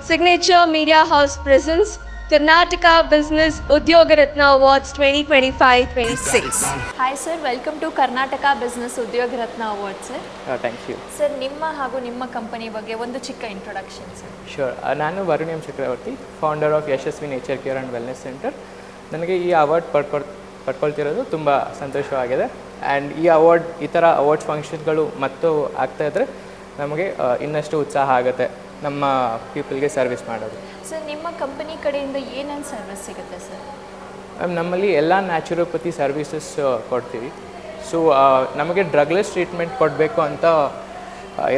Signature Media House presents Karnataka Business Udyoga Ratna Awards 2025-26. Hi sir, welcome to Karnataka Business Udyoga Ratna Awards sir. Thank you. Sir, ನಿಮ್ಮ company ಬಗ್ಗೆ ಒಂದು ಚಿಕ್ಕ introduction sir. Sure. ನಾನು Varun M Chakravarthi, founder of Yashaswi nature cure and wellness centre. ನನಗೆ ಈ award ಪಡ್ಕೊಳ್ತಿರೋದು ತುಂಬ ಸಂತೋಷವಾಗಿದೆ. And ಈ ಅವಾರ್ಡ್ ಈ ಥರ ಅವಾರ್ಡ್ಸ್ ಫಂಕ್ಷನ್ಗಳು ಮತ್ತು ಆಗ್ತಾಯಿದ್ರೆ ನಮಗೆ ಇನ್ನಷ್ಟು ಉತ್ಸಾಹ ಆಗುತ್ತೆ ನಮ್ಮ ಪೀಪಲ್ಗೆ ಸರ್ವಿಸ್ ಮಾಡೋದು. ಸರ್, ನಿಮ್ಮ ಕಂಪನಿ ಕಡೆಯಿಂದ ಏನೇನು ಸರ್ವಿಸ್ ಸಿಗುತ್ತೆ ಸರ್? ನಮ್ಮಲ್ಲಿ ಎಲ್ಲ ನ್ಯಾಚುರೋಪತಿ ಸರ್ವಿಸಸ್ ಕೊಡ್ತೀವಿ. ಸೊ ನಮಗೆ ಡ್ರಗ್ಲೆಸ್ ಟ್ರೀಟ್ಮೆಂಟ್ ಕೊಡಬೇಕು ಅಂತ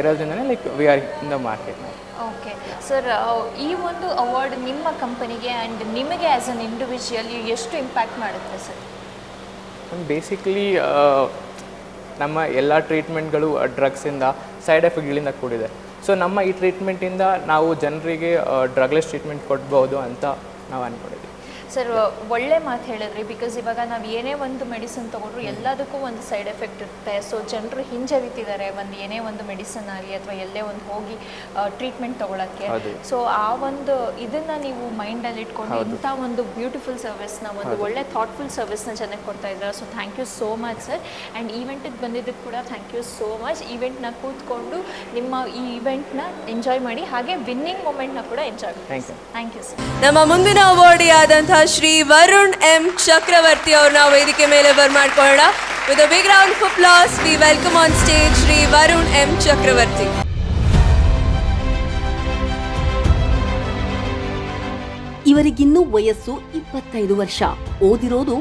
ಇರೋದ್ರಿಂದನೇ we are in the market. Okay sir, ಈ ಒಂದು ಅವಾರ್ಡ್ ನಿಮ್ಮ ಕಂಪನಿಗೆ ಆ್ಯಂಡ್ ನಿಮಗೆ ಆ್ಯಸ್ ಅನ್ ಇಂಡಿವಿಜುವಲ್ ಎಷ್ಟು ಇಂಪ್ಯಾಕ್ಟ್ ಮಾಡುತ್ತೆ ಸರ್? ಬೇಸಿಕಲಿ ನಮ್ಮ ಎಲ್ಲ ಟ್ರೀಟ್ಮೆಂಟ್ಗಳು ಡ್ರಗ್ಸಿಂದ ಸೈಡ್ ಎಫೆಕ್ಟ್ಗಳಿಂದ ಕೂಡಿದೆ. ಸೊ ನಮ್ಮ ಈ ಟ್ರೀಟ್ಮೆಂಟಿಂದ ನಾವು ಜನರಿಗೆ ಡ್ರಗ್ಲೆಸ್ ಟ್ರೀಟ್ಮೆಂಟ್ ಕೊಡ್ಬೋದು ಅಂತ ನಾವು ಅಂದ್ಕೊಂಡಿದ್ದೀವಿ. ಸರ್, ಒಳ್ಳೆ ಮಾತು ಹೇಳಿದ್ರಿ. ಬಿಕಾಸ್ ಇವಾಗ ನಾವು ಏನೇ ಒಂದು ಮೆಡಿಸಿನ್ ತೊಗೊಂಡ್ರು ಎಲ್ಲದಕ್ಕೂ ಒಂದು ಸೈಡ್ ಎಫೆಕ್ಟ್ ಇರುತ್ತೆ. ಸೊ ಜನರು ಹಿಂಜರಿತಿದ್ದಾರೆ ಏನೇ ಒಂದು ಮೆಡಿಸಿನ್ ಆಗಲಿ ಅಥವಾ ಎಲ್ಲೇ ಒಂದು ಹೋಗಿ ಟ್ರೀಟ್ಮೆಂಟ್ ತೊಗೊಳಕ್ಕೆ. ಸೊ ಆ ಒಂದು ಇದನ್ನು ನೀವು ಮೈಂಡಲ್ಲಿ ಇಟ್ಕೊಂಡು ಇಂಥ ಒಂದು ಬ್ಯೂಟಿಫುಲ್ ಸರ್ವಿಸ್ನ, ಒಂದು ಒಳ್ಳೆ ಥಾಟ್ಫುಲ್ ಸರ್ವಿಸ್ನ ಜನಕ್ಕೆ ಕೊಡ್ತಾ ಇದ್ದಾರೆ. So thank you so much sir. And ಈವೆಂಟಿಗೆ ಬಂದಿದ್ದಕ್ಕೆ ಕೂಡ ಥ್ಯಾಂಕ್ ಯು ಸೋ ಮಚ್. ಈವೆಂಟ್ನ ಕೂತ್ಕೊಂಡು ನಿಮ್ಮ ಈ ಈವೆಂಟ್ನ ಎಂಜಾಯ್ ಮಾಡಿ, ಹಾಗೆ ವಿನ್ನಿಂಗ್ ಮೂಮೆಂಟ್ನ ಕೂಡ ಎಂಜಾಯ್ ಮಾಡಿ. Thank you sir. ನಮ್ಮ ಮುಂದಿನ ಅವಾರ್ಡ್ ಆದಂತಹ ಶ್ರೀ ವರುಣ್ ಎಂ ಚಕ್ರವರ್ತಿ ಅವ್ರನ್ನ ವೇದಿಕೆ ಮೇಲೆ ಬರ್ಮಾಡ್ಕೊಳ್ಳೋಣ. With a big round of applause we welcome on stage Shri Varun M Chakravarthi. ಇವರಿಗಿನ್ನೂ ವಯಸ್ಸು 25 ವರ್ಷ. ಓದಿರೋದು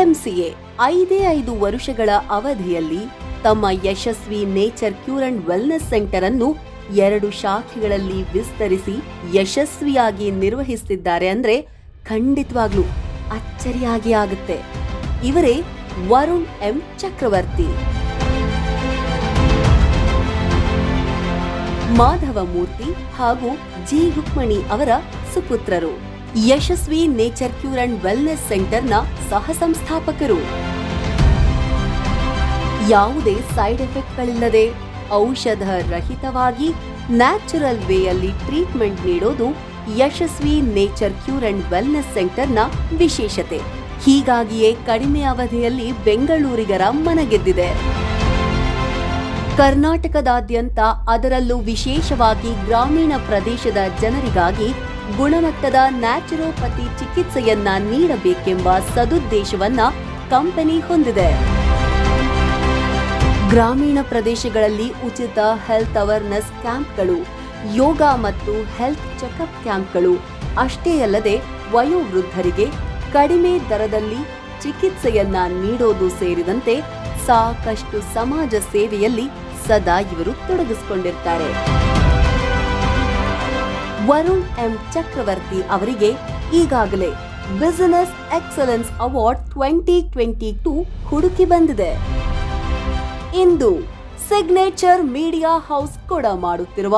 MCA. 5 ವರ್ಷಗಳ ಅವಧಿಯಲ್ಲಿ ತಮ್ಮ ಯಶಸ್ವಿ nature cure and wellness centre ಅನ್ನು 2 ಶಾಖೆಗಳಲ್ಲಿ ವಿಸ್ತರಿಸಿ ಯಶಸ್ವಿಯಾಗಿ ನಿರ್ವಹಿಸುತ್ತಿದ್ದಾರೆ ಅಂದ್ರೆ ಖಂಡಿತವಾಗ್ಲೂ ಅಚ್ಚರಿಯಾಗಿ ಆಗುತ್ತೆ. ಇವರೇ ವರುಣ್ ಎಂ ಚಕ್ರವರ್ತಿ. ಮಾಧವ ಮೂರ್ತಿ ಹಾಗೂ ಜಿ ರುಕ್ಮಣಿ ಅವರ ಸುಪುತ್ರರು. ಯಶಸ್ವಿ ನೇಚರ್ ಕ್ಯೂರ್ ಅಂಡ್ ವೆಲ್ನೆಸ್ ಸೆಂಟರ್ನ ಸಹ ಸಂಸ್ಥಾಪಕರು. ಯಾವುದೇ ಸೈಡ್ ಎಫೆಕ್ಟ್ಗಳಿಲ್ಲದೆ ಔಷಧ ರಹಿತವಾಗಿ ನ್ಯಾಚುರಲ್ ವೇಯಲ್ಲಿ ಟ್ರೀಟ್ಮೆಂಟ್ ನೀಡೋದು ಯಶಸ್ವಿ ನೇಚರ್ ಕ್ಯೂರ್ ಅಂಡ್ ವೆಲ್ನೆಸ್ ಸೆಂಟರ್ನ ವಿಶೇಷತೆ. ಹೀಗಾಗಿಯೇ ಕಡಿಮೆ ಅವಧಿಯಲ್ಲಿ ಬೆಂಗಳೂರಿಗರ ಮನಗೆದ್ದಿದೆ. ಕರ್ನಾಟಕದಾದ್ಯಂತ, ಅದರಲ್ಲೂ ವಿಶೇಷವಾಗಿ ಗ್ರಾಮೀಣ ಪ್ರದೇಶದ ಜನರಿಗಾಗಿ ಗುಣಮಟ್ಟದ ನ್ಯಾಚುರೋಪತಿ ಚಿಕಿತ್ಸೆಯನ್ನ ನೀಡಬೇಕೆಂಬ ಸದುದ್ದೇಶವನ್ನ ಕಂಪನಿ ಹೊಂದಿದೆ. ಗ್ರಾಮೀಣ ಪ್ರದೇಶಗಳಲ್ಲಿ ಉಚಿತ ಹೆಲ್ತ್ ಅವೇರ್ನೆಸ್ ಕ್ಯಾಂಪ್ಗಳು, ಯೋಗ ಮತ್ತು ಹೆಲ್ತ್ ಚೆಕಪ್ ಕ್ಯಾಂಪ್ಗಳು ಅಷ್ಟೇ ಅಲ್ಲದೆ ವಯೋವೃದ್ಧರಿಗೆ ಕಡಿಮೆ ದರದಲ್ಲಿ ಚಿಕಿತ್ಸೆಯನ್ನ ನೀಡೋದು ಸೇರಿದಂತೆ ಸಾಕಷ್ಟು ಸಮಾಜ ಸೇವೆಯಲ್ಲಿ ಸದಾ ಇವರು ತೊಡಗಿಸಿಕೊಂಡಿರ್ತಾರೆ. ವರುಣ್ ಎಂ ಚಕ್ರವರ್ತಿ ಅವರಿಗೆ ಈಗಾಗಲೇ ಬಿಸಿನೆಸ್ ಎಕ್ಸಲೆನ್ಸ್ ಅವಾರ್ಡ್ 2022 ಹುಡುಕಿ ಬಂದಿದೆ. ಇಂದು ಸಿಗ್ನೇಚರ್ ಮೀಡಿಯಾ ಹೌಸ್ ಕೂಡ ಮಾಡುತ್ತಿರುವ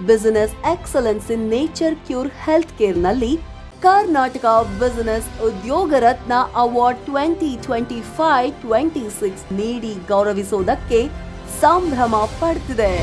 business excellence in nature cure health care ನಲ್ಲಿ ಕರ್ನಾಟಕ ಬಿಸಿನೆಸ್ ಉದ್ಯೋಗ ರತ್ನ ಅವಾರ್ಡ್ 2025-26 ನೀಡಿ ಗೌರವಿಸುವುದಕ್ಕೆ ಸಂಭ್ರಮ ಪಡುತ್ತಿದೆ.